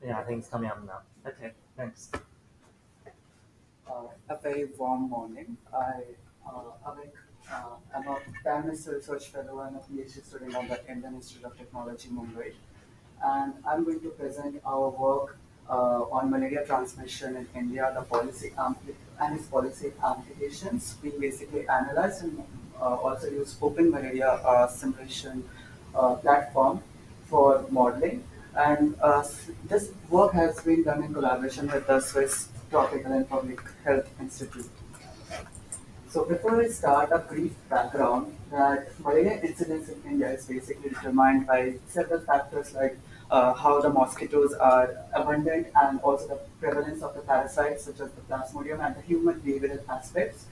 Yeah, I think it's coming up now. Okay, thanks. A very warm morning. Avik, I'm a Prime Minister Research Fellow and a PhD student at the Indian Institute of Technology, Mumbai. And I'm going to present our work on malaria transmission in India, and its policy applications. We basically analyze and also use OpenMalaria simulation platform for modeling. And this work has been done in collaboration with the Swiss Tropical and Public Health Institute. So before I start, a brief background that malaria incidence in India is basically determined by several factors like how the mosquitoes are abundant and also the prevalence of the parasites such as the plasmodium and the human behavioral aspects.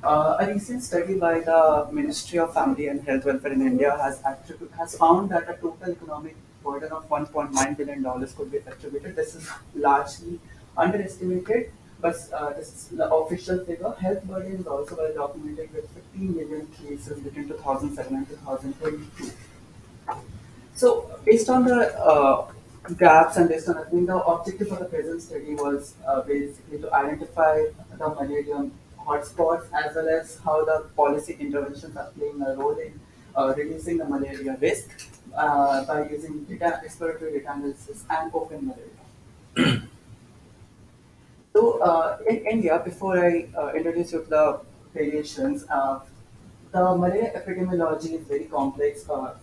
A recent study by the Ministry of Family and Health Welfare in India has found that a total economic burden of $1.9 billion could be attributed. This is largely underestimated, but this is the official figure. Health burden is also well documented with 15 million cases between 2007 and 2022. So, based on the gaps and based on I think the objective of the present study was basically to identify the malaria hotspots as well as how the policy interventions are playing a role in reducing the malaria risk by using exploratory data analysis and open malaria. So, in India, before I introduce you to the variations, the malaria epidemiology is very complex. Malaria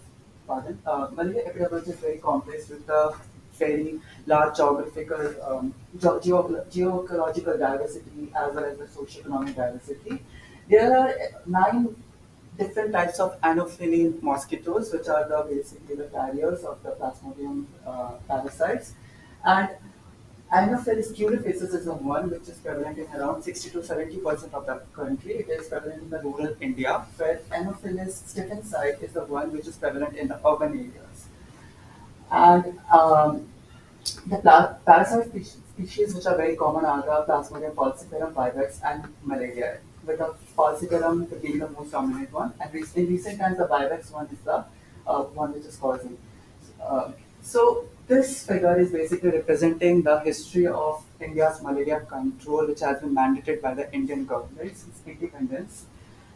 epidemiology is very complex with the very large geographical, geological diversity as well as the socioeconomic diversity. There are nine different types of Anopheles mosquitoes, which are the basically the carriers of the Plasmodium parasites, and Anopheles culifacis is the one which is prevalent in around 60 to 70% of the country. It is prevalent in the rural India, where Anopheles stiffensite is the one which is prevalent in the urban areas. And the parasite species which are very common are the Plasmodium falciparum, vivax, and malaria. With the falciparum being the most dominant one, and in recent times the vivax one is the one which is causing. Uh, so this figure is basically representing the history of India's malaria control, which has been mandated by the Indian government since independence.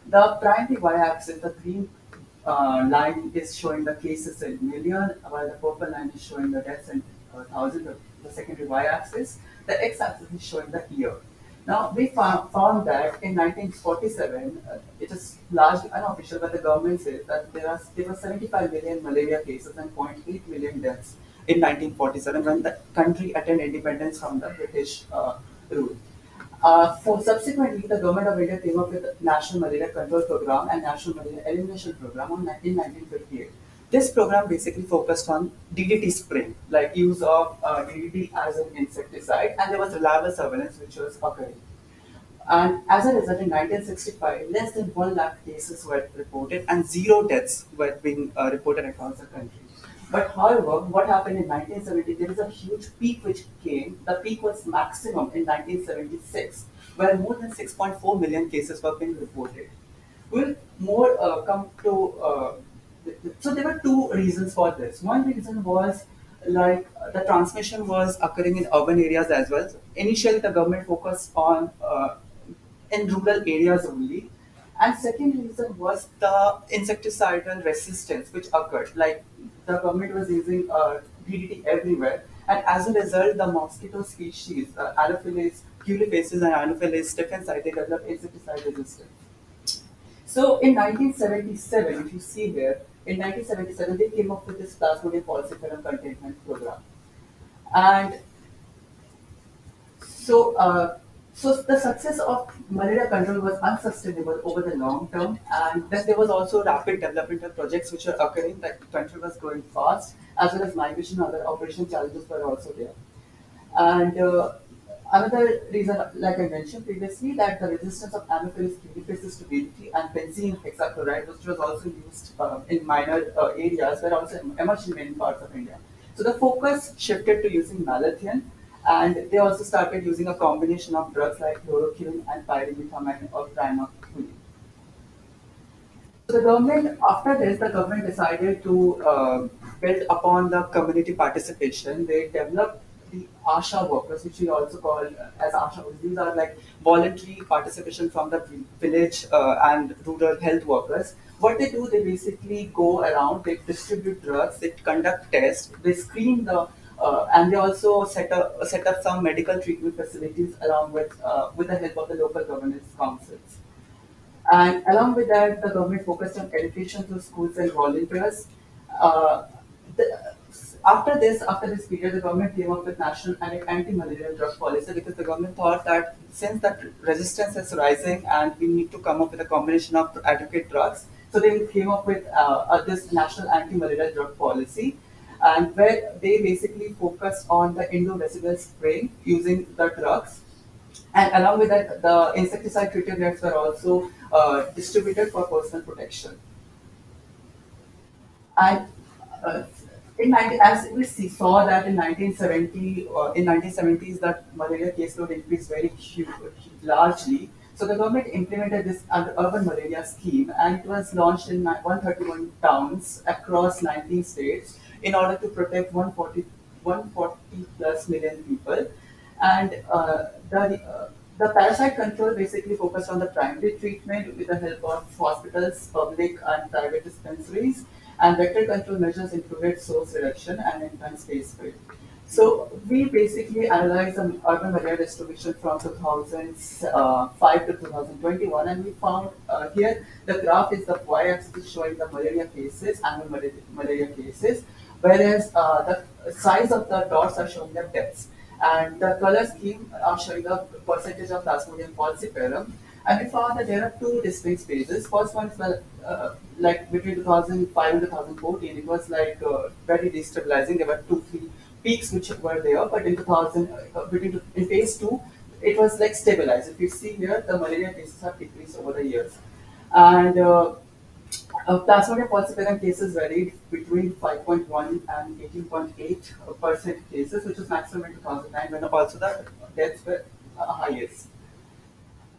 The primary y-axis, the green line is showing the cases in million, while the purple line is showing the deaths in thousand, the secondary y-axis. The x-axis is showing the year. Now, we found that in 1947, it is largely unofficial, but the government says that there were 75 million malaria cases and zero point 0.8 million deaths in 1947 when the country attained independence from the British rule. For subsequently, the government of India came up with the National Malaria Control Program and National Malaria Elimination Program in 1958. This program basically focused on DDT spraying, like use of DDT as an insecticide, and there was reliable surveillance which was occurring. And as a result, in 1965, less than 1 lakh cases were reported and zero deaths were being reported across the country. But however, what happened in 1970, there is a huge peak which came. The peak was maximum in 1976, where more than 6.4 million cases were being reported. We'll more come to. So there were two reasons for this. One reason was like the transmission was occurring in urban areas as well. So initially, the government focused on in rural areas only. And second reason was the insecticidal resistance which occurred. Like the government was using DDT everywhere, and as a result, the mosquito species, Anopheles culifacis and Anopheles stephensi, they developed insecticide resistance. So in 1977, if you see here, in 1977 they came up with this Plasmodium falciparum containment program, and so, so the success of malaria control was unsustainable over the long term, and then there was also rapid developmental projects which were occurring. That the country was growing fast, as well as migration and other operational challenges were also there. And another reason, like I mentioned previously, that the resistance of Anopheles culifacis to DDT and benzene hexachloride, which was also used in minor areas, were also emerged in many parts of India. So the focus shifted to using malathion, and they also started using a combination of drugs like chloroquine and pyrimethamine or primaquine. So the government, after this, the government decided to build upon the community participation. They developed the ASHA workers, which we also call as ASHA workers. These are like voluntary participation from the village and rural health workers. What they do, they basically go around, they distribute drugs, they conduct tests, they screen and they also set up some medical treatment facilities along with the help of the local governance councils. And along with that, the government focused on education through schools and volunteers. Uh, the, after this period, the government came up with national anti-malaria drug policy because the government thought that since that resistance is rising and we need to come up with a combination of adequate drugs, so they came up with this national anti-malaria drug policy, and where they basically focused on the indoor spraying using the drugs, and along with that, the insecticide treated nets were also distributed for personal protection. And uh, as we saw that in 1970, in 1970s, that malaria caseload increased very largely. So the government implemented this under urban malaria scheme, and it was launched in 131 towns across 19 states in order to protect 140 plus million people. And the parasite control basically focused on the primary treatment with the help of hospitals, public and private dispensaries, and vector control measures included source reduction and intense space spray. So we basically analyzed the urban malaria distribution from 2005 to 2021, and we found here the graph is the y-axis showing the malaria cases, annual malaria cases, whereas the size of the dots are showing the deaths. And the color scheme are showing the percentage of Plasmodium falciparum. And we found that there are two distinct phases. First one is like between 2005 and 2014, it was like very destabilizing. There were two, three peaks which were there, but in 2000, in phase two, it was like stabilized. If you see here, the malaria cases have decreased over the years. And Plasmodium falciparum cases varied between 5.1 and 18.8% cases, which was maximum in 2009 when also the deaths were highest.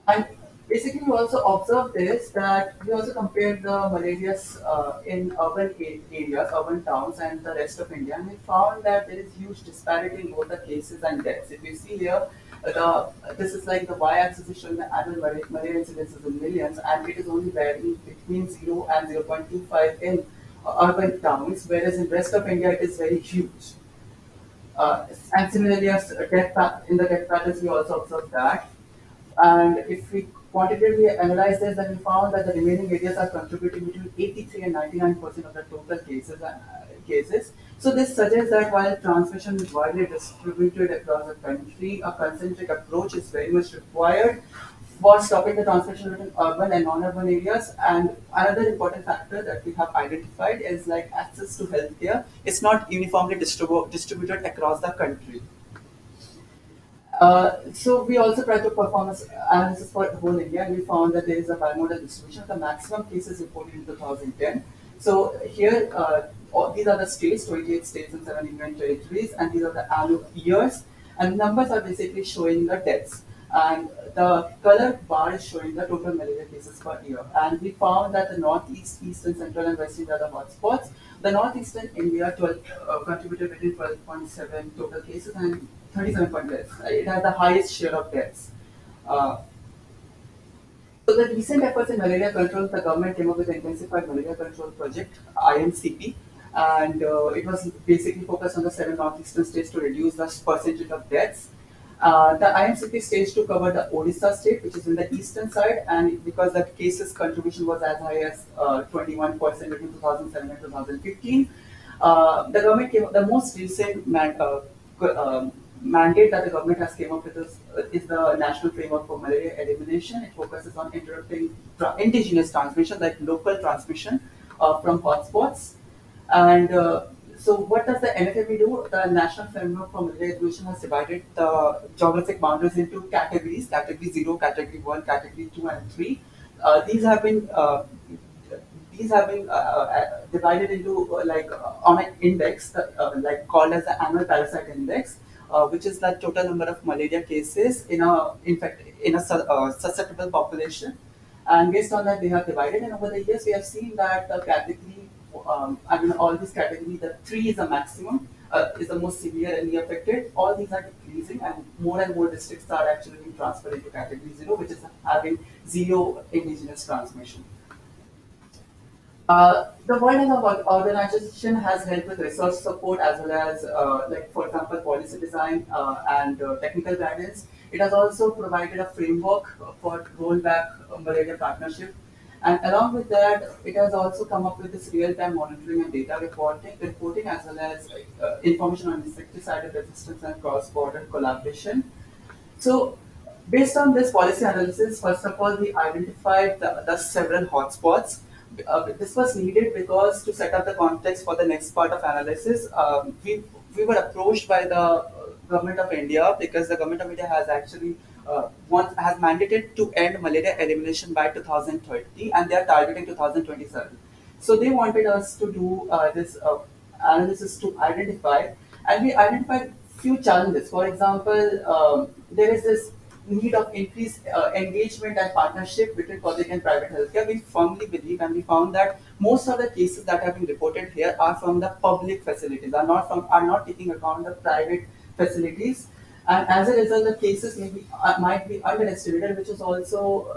And basically, we also observed this that we also compared the malarias in urban areas, urban towns, and the rest of India, and we found that there is huge disparity in both the cases and deaths. If you see here, this is like the y-axis is showing the annual malaria incidences in millions, and it is only varying between 0 and 0.25 in urban towns, whereas in rest of India it is very huge. And similarly, as in the death patterns, we also observed that. And if we quantitatively analyze this, then we found that the remaining areas are contributing between 83 and 99% of the total cases. So this suggests that while transmission is widely distributed across the country, a concentric approach is very much required for stopping the transmission between urban and non-urban areas. And another important factor that we have identified is like access to healthcare. It's not uniformly distributed across the country. So we also tried to perform an analysis for whole India, and we found that there is a bimodal distribution. The maximum cases reported in 2010. So here, these are the states, 28 states and 7 union territories, and these are the annual years. And numbers are basically showing the deaths. And the color bar is showing the total malaria cases per year. And we found that the northeast, eastern, central, and west India are the hotspots. The northeastern India contributed between 12.7 total cases and 37 point deaths. It has the highest share of deaths. Uh, so the recent efforts in malaria control, the government came up with the Intensified Malaria Control Project, IMCP, and it was basically focused on the 7 northeastern states to reduce the percentage of deaths. The IMCP stage to cover the Odisha state, which is in the eastern side, and because the cases contribution was as high as 21% between 2007 and 2015, the government came. The most recent mandate that the government has came up with is the National Framework for Malaria Elimination. It focuses on interrupting indigenous transmission, like local transmission from hotspots. And so what does the NFME do? The National Framework for Malaria Elimination has divided the geographic boundaries into categories, category 0, category 1, category 2 and 3. These have been divided into on an index like called as the annual parasite index, which is the total number of malaria cases in a susceptible population. And based on that, they have divided. And over the years, we have seen that the category, all these categories, the 3 is a maximum, is the most severely affected. All these are decreasing, and more districts are actually being transferred into category 0, which is having zero indigenous transmission. The World Health Organization has helped with research support as well as, like for example, policy design and technical guidance. It has also provided a framework for rollback malaria partnership, and along with that, it has also come up with this real-time monitoring and data reporting as well as information on insecticide resistance and cross-border collaboration. So, based on this policy analysis, first of all, we identified the several hotspots. This was needed because to set up the context for the next part of analysis, we were approached by the government of India because the government of India has actually has mandated to end malaria elimination by 2030, and they are targeting 2027. So they wanted us to do this analysis to identify, and we identified few challenges. For example, there is this need of increased engagement and partnership between public and private healthcare. We firmly believe, and we found that most of the cases that have been reported here are from the public facilities, are not taking account the private facilities, and as a result, the cases might be underestimated, which is also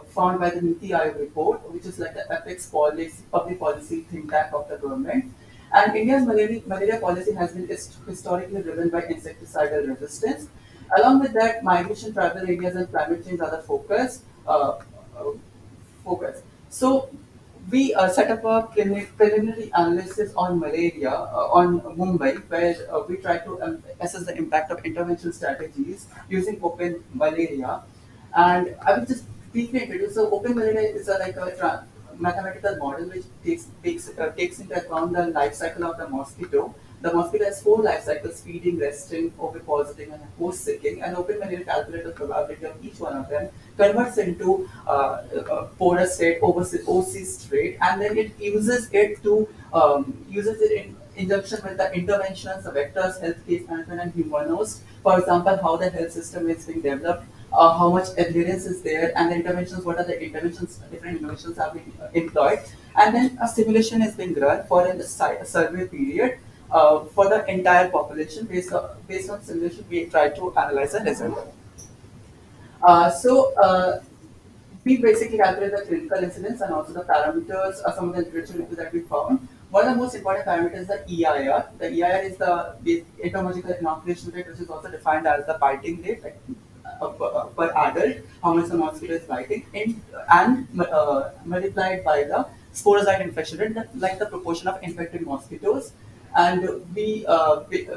found by the Nidhi report, which is like the ethics policy, public policy think tank of the government. And India's malaria policy has been historically driven by insecticidal resistance. Along with that, migration, travel areas, and climate change are the focus. So we set up a preliminary analysis on malaria on Mumbai, where we try to assess the impact of intervention strategies using Open Malaria. And I will just briefly introduce. So Open Malaria is like a mathematical model which takes into account the life cycle of the mosquito. The mosquito has four life cycles: feeding, resting, ovipositing, and host-seeking. And Open Malaria calculates the probability of each one of them, converts into porous state, OC state, and then it uses it in conjunction with the interventions, the vectors, health case management, and humanos. For example, how the health system is being developed, how much adherence is there, and the interventions, what are the interventions, different interventions have been employed, and then a simulation is being run for a survey period for the entire population. Based on simulation, we try to analyze the result. So we basically calculate the clinical incidence and also the parameters, some of the literature that we found. One of the most important parameters is the EIR. The EIR is the entomological inoculation rate, which is also defined as the biting rate, like, per adult, how much the mosquito is biting, and multiplied by the sporozoite infection rate, like the proportion of infected mosquitoes. And we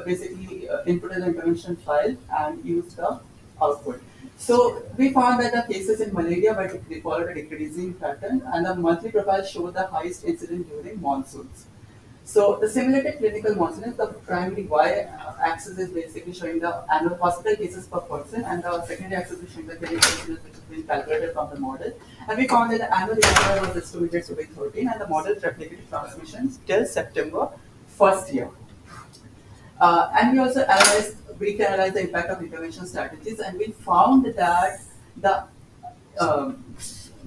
basically inputted the intervention file and used the output. So we found that the cases in malaria they followed a decreasing pattern, and the monthly profile showed the highest incidence during monsoons. So the simulated clinical monsoon, the primary y-axis is basically showing the annual hospital cases per person, and the secondary axis is showing the clinical incidence, which has been calculated from the model. And we found that the annual number was estimated to be 13, and the model replicated transmissions till September first year. And we also briefly analyzed the impact of intervention strategies, and we found the um,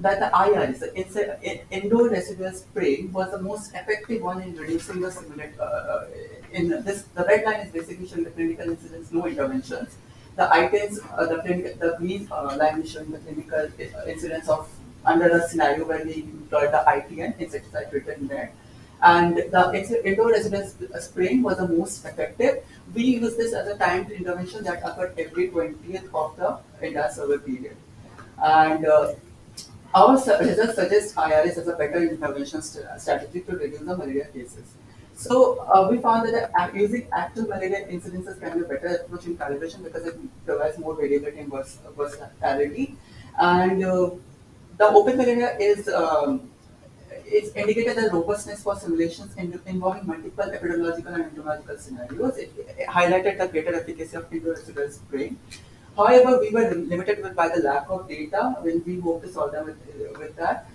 the IRS, indoor residual spraying, was the most effective one in reducing the simulate. In this, the red line is basically showing the clinical incidence, no interventions. The items, the green line is showing the clinical incidence of under a scenario where we employed the ITN, insecticide treated net. And the indoor residence spraying was the most effective. We use this as a timed intervention that occurred every 20th of the entire survey period. And our results suggest IRS as a better intervention strategy to reduce the malaria cases. So we found that using active malaria incidences can be a better approach in calibration because it provides more variability and versatility. And the open malaria is it's indicated the robustness for simulations involving multiple epidemiological and entomological scenarios. It highlighted the greater efficacy of indoor residual spraying. However, we were limited by the lack of data when we hope to solve them with that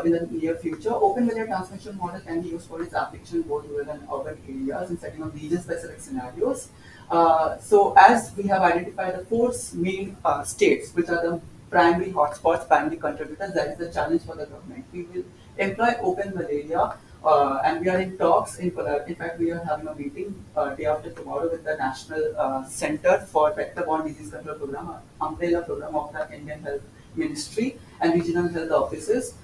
in the near future. Open malaria transmission model can be used for its application both rural and urban areas in setting up region-specific scenarios. So, as we have identified the four main states, which are the primary hotspots, primary contributors, that is the challenge for the government. We will employ open malaria And we are in talks in fact, we are having a meeting day after tomorrow with the National Center for Vector-Borne Disease Control Program, umbrella program of the Indian Health Ministry and regional health offices.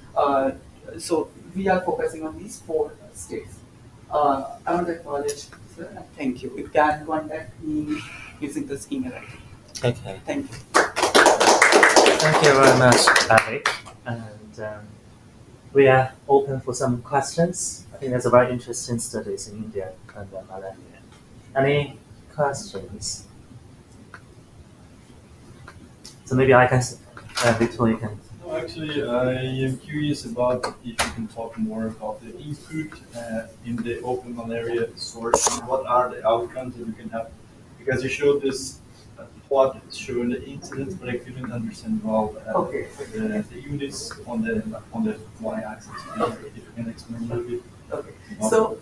So we are focusing on these 4 states. I want to acknowledge, sir, and thank you. You can contact me using this email ID. Okay. Thank you. Thank you very much, Avik. And we are open for some questions. I think there's a very interesting studies in India and malaria. Any questions? So maybe I can, Victor, you can. No, actually, I am curious about if you can talk more about the input in the OpenMalaria source and what are the outcomes that you can have. Because you showed this plot showing the incidents, but I couldn't understand well Okay. the units on the y-axis. If you can explain a little bit. Okay. So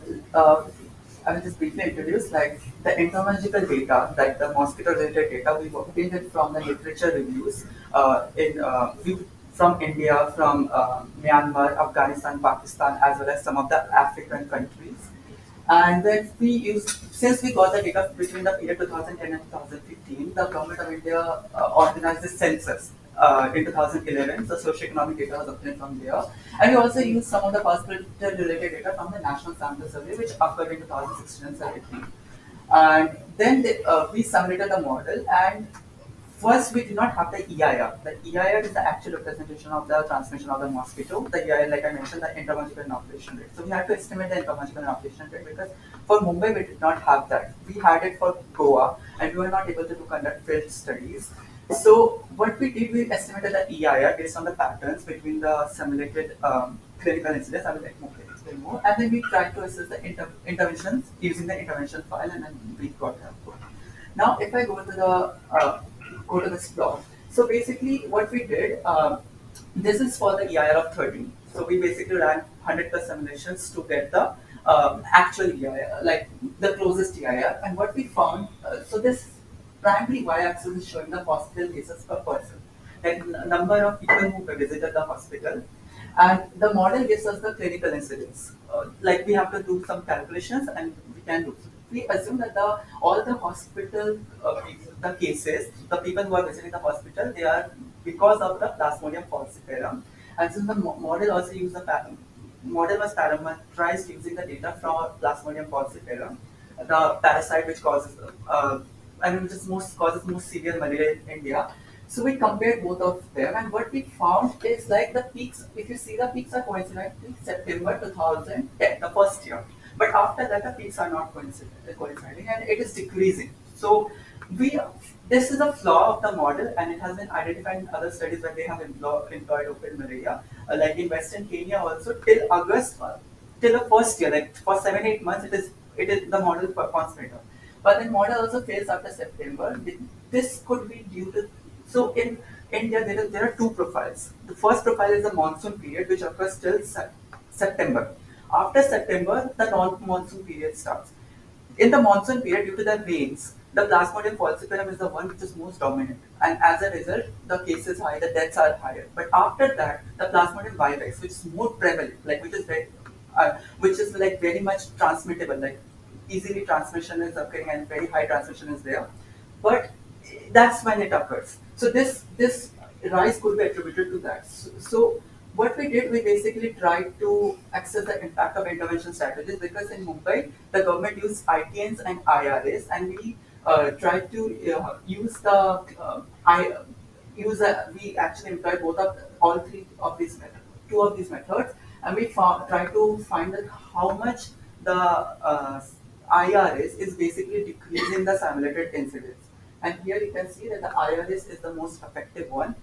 I will just briefly introduce like the entomological data, like the mosquito-related data, we've obtained it from the literature reviews from India, from Myanmar, Afghanistan, Pakistan, as well as some of the African countries. And then since we got the data between the period 2010 and 2015, the government of India organized the census in 2011. So socioeconomic data was obtained from there. And we also used some of the hospital-related data from the National Sample Survey, which occurred in 2016 and 17. And then we simulated the model, and first we did not have the EIR. The EIR is the actual representation of the transmission of the mosquito. The EIR, like I mentioned, the entomological inoculation rate. So we had to estimate the entomological inoculation rate because for Mumbai we did not have that. We had it for Goa, and we were not able to conduct field studies. So what we did, we estimated the EIR based on the patterns between the simulated clinical incidents. I will explain more. And then we tried to assess the interventions using the intervention file, and then we got the output. Now, if I go to this plot. So basically, what we did, this is for the EIR of 13. So we basically ran 100 plus simulations to get the actual EIR, like the closest EIR. And what we found, so this primary y-axis is showing the hospital cases per person, like number of people who visited the hospital. And the model gives us the clinical incidence. Like we have to do some calculations, and we can do. We assume that all the hospital the cases, the people who are visiting the hospital, they are because of the Plasmodium falciparum. And since the model also used the model was parameterized using the data from Plasmodium falciparum, the parasite which causes which is causes most severe malaria in India. So we compared both of them, and what we found is like the peaks. If you see, the peaks are coincident in September 2010, the first year. But after that, the peaks are not coinciding, and it is decreasing. So this is a flaw of the model, and it has been identified in other studies where they have employed OpenMalaria. Like in Western Kenya, also till August, till the first year, like for 7-8 months, it is the model performs better. But then model also fails after September. This could be due to so in India there are 2 profiles. The first profile is the monsoon period, which occurs till September. After September, the non-monsoon period starts. In the monsoon period, due to the rains, the Plasmodium falciparum is the one which is most dominant, and as a result, the cases is high, the deaths are higher. But after that, the Plasmodium vivax, which is more prevalent, like which is like very much transmittable, like easily transmission is occurring and very high transmission is there. But that's when it occurs. So this rise could be attributed to that. So what we did, we basically tried to assess the impact of intervention strategies, because in Mumbai, the government used ITNs and IRAs, and we tried to use we actually employed all 3 of these methods, 2 of these methods, and we tried to find out how much the IRAs is basically decreasing the simulated incidence. And here you can see that the IRS is the most effective one,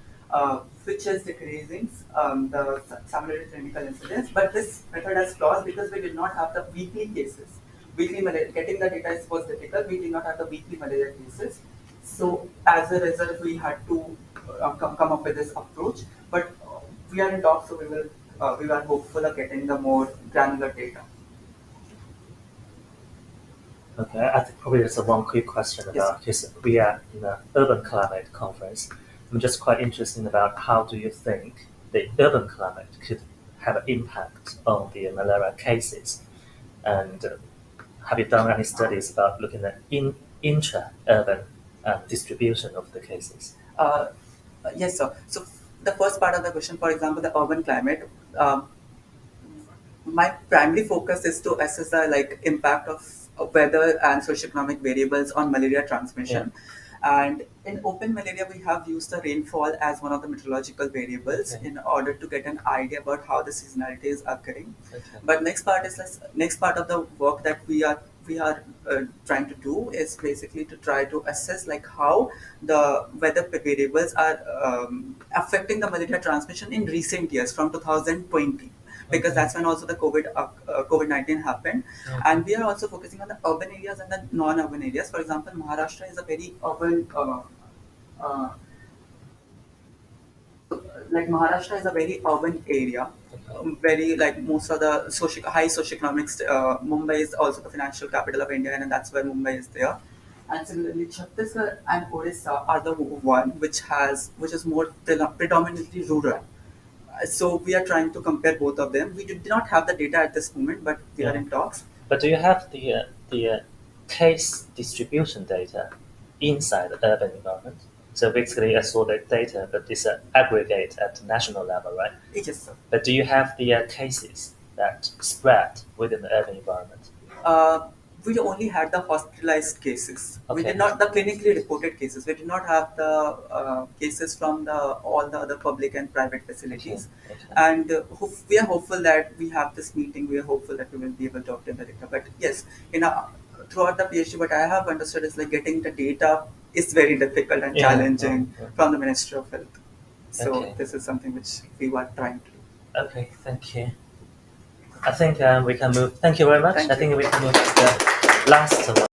which is decreasing the simulated clinical incidence. But this method has flaws because we did not have the weekly cases. Weekly malaria, getting the data was difficult. We did not have the weekly malaria cases. So as a result, we had to come up with this approach. But we are in talks, so we are hopeful of getting the more granular data. Okay, I think probably there's one quick question about because we are in the urban climate conference. I'm just quite interested about how do you think the urban climate could have an impact on the malaria cases? And have you done any studies about looking at intra-urban distribution of the cases? Yes, sir. So the first part of the question, for example, the urban climate. My primary focus is to assess the impact of weather and socioeconomic variables on malaria transmission. And in OpenMalaria, we have used the rainfall as one of the meteorological variables in order to get an idea about how the seasonality is occurring. But next part of the work that we are trying to do is basically to try to assess how the weather variables are affecting the malaria transmission in recent years from 2020. Because that's when also the COVID-19 happened. And we are also focusing on the urban areas and the non-urban areas. For example, Maharashtra is a very urban, Maharashtra is a very urban area. Very most of the high socioeconomic. Mumbai is also the financial capital of India, and that's where Mumbai is there. And similarly, Chhattisgarh and Orissa are the one which is more predominantly rural. So we are trying to compare both of them. We did not have the data at this moment, but we are in talks. But do you have the case distribution data inside the urban environment? So basically, I saw the data, but it's an aggregate at the national level, right? Yes, sir. But do you have the cases that spread within the urban environment? We only had the hospitalized cases. Okay. We did not the clinically reported cases. We did not have the cases from all the other public and private facilities. Okay. And we are hopeful that we have this meeting. We are hopeful that we will be able to obtain the data. But yes, throughout the PhD, what I have understood is getting the data is very difficult and challenging from the Ministry of Health. So this is something which we were trying to do. Okay, thank you. I think we can move. Thank you very much. I think we can move to the last one.